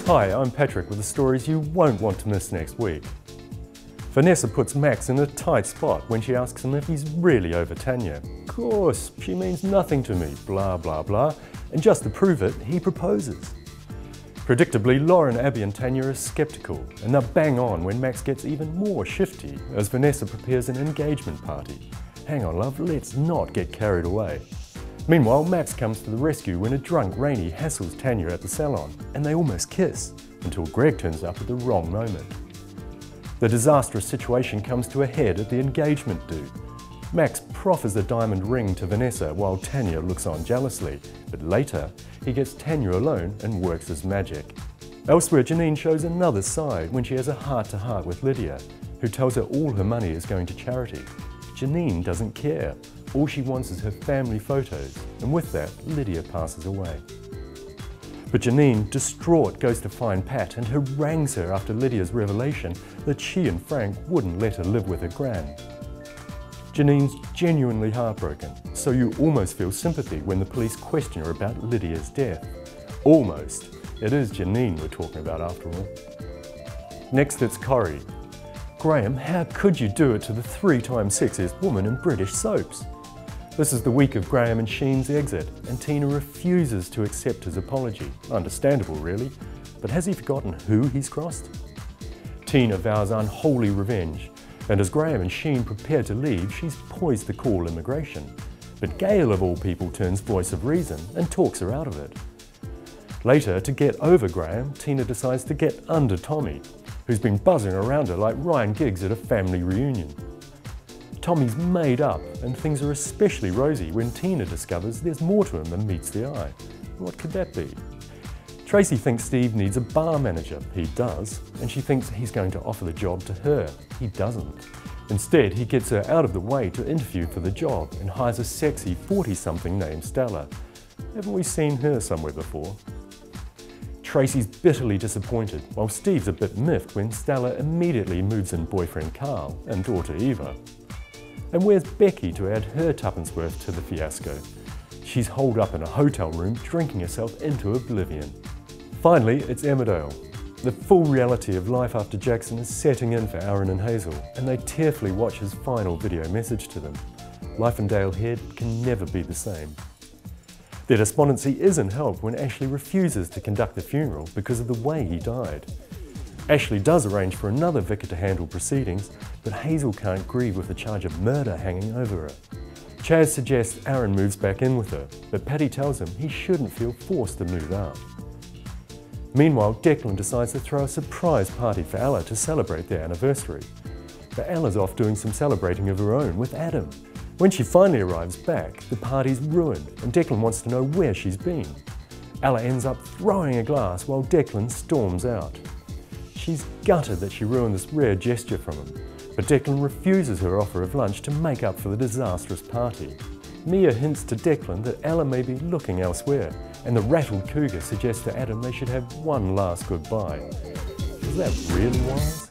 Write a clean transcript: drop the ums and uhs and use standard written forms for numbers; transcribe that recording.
Hi, I'm Patrick with the stories you won't want to miss next week. Vanessa puts Max in a tight spot when she asks him if he's really over Tanya. Of course, she means nothing to me, blah blah blah, and just to prove it, he proposes. Predictably, Lauren, Abby and Tanya are sceptical, and they're bang on when Max gets even more shifty as Vanessa prepares an engagement party. Hang on love, let's not get carried away. Meanwhile, Max comes to the rescue when a drunk Rainey hassles Tanya at the salon, and they almost kiss, until Greg turns up at the wrong moment. The disastrous situation comes to a head at the engagement do. Max proffers a diamond ring to Vanessa while Tanya looks on jealously, but later he gets Tanya alone and works his magic. Elsewhere, Janine shows another side when she has a heart-to-heart with Lydia, who tells her all her money is going to charity. Janine doesn't care. All she wants is her family photos, and with that, Lydia passes away. But Janine, distraught, goes to find Pat and harangues her after Lydia's revelation that she and Frank wouldn't let her live with her gran. Janine's genuinely heartbroken, so you almost feel sympathy when the police question her about Lydia's death. Almost. It is Janine we're talking about after all. Next it's Corrie. Graham, how could you do it to the 3-time sexiest woman in British soaps? This is the week of Graham and Sheen's exit, and Tina refuses to accept his apology. Understandable really, but has he forgotten who he's crossed? Tina vows unholy revenge, and as Graham and Sheen prepare to leave, she's poised to call immigration. But Gail of all people turns voice of reason and talks her out of it. Later, to get over Graham, Tina decides to get under Tommy, who's been buzzing around her like Ryan Giggs at a family reunion. Tommy's made up, and things are especially rosy when Tina discovers there's more to him than meets the eye. What could that be? Tracy thinks Steve needs a bar manager. He does, and she thinks he's going to offer the job to her. He doesn't. Instead, he gets her out of the way to interview for the job and hires a sexy 40-something named Stella. Haven't we seen her somewhere before? Tracy's bitterly disappointed, while Steve's a bit miffed when Stella immediately moves in boyfriend Carl and daughter Eva. And where's Becky to add her tuppence worth to the fiasco? She's holed up in a hotel room drinking herself into oblivion. Finally, it's Emmerdale. The full reality of life after Jackson is setting in for Aaron and Hazel, and they tearfully watch his final video message to them. Life in Dale Head can never be the same. Their despondency isn't helped when Ashley refuses to conduct the funeral because of the way he died. Ashley does arrange for another vicar to handle proceedings, but Hazel can't grieve with the charge of murder hanging over her. Chaz suggests Aaron moves back in with her, but Patty tells him he shouldn't feel forced to move out. Meanwhile, Declan decides to throw a surprise party for Ella to celebrate their anniversary. But Ella's off doing some celebrating of her own with Adam. When she finally arrives back, the party's ruined, and Declan wants to know where she's been. Ella ends up throwing a glass while Declan storms out. She's gutted that she ruined this rare gesture from him, but Declan refuses her offer of lunch to make up for the disastrous party. Mia hints to Declan that Ella may be looking elsewhere, and the rattled cougar suggests to Adam they should have one last goodbye. Is that really wise?